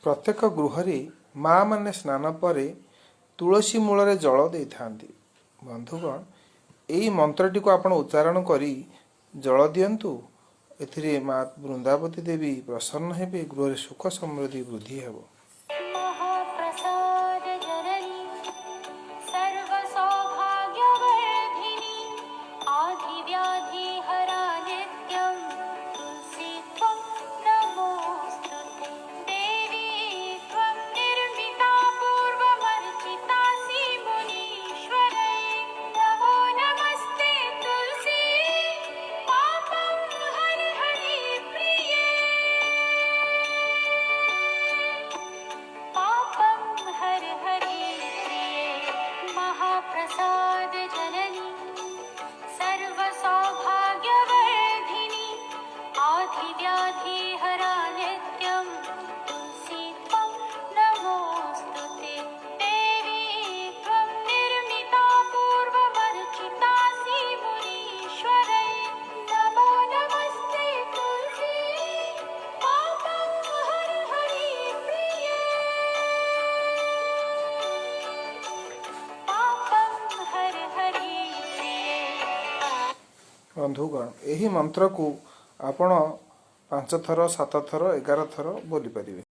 प्रत्येक गृहरे माँ माने स्नान पर तुलसी मूल जल दे था। बंधुगण यही मंत्रटी को आपण उच्चारण करी जल दियंतु। एथिरे माँ वृंदावती देवी प्रसन्न हेबे, गृह सुख समृद्धि वृद्धि हेबो। बंधुगण यही मंत्र को आपण 5 थर 7 थर 11 थर बोली पारिबे।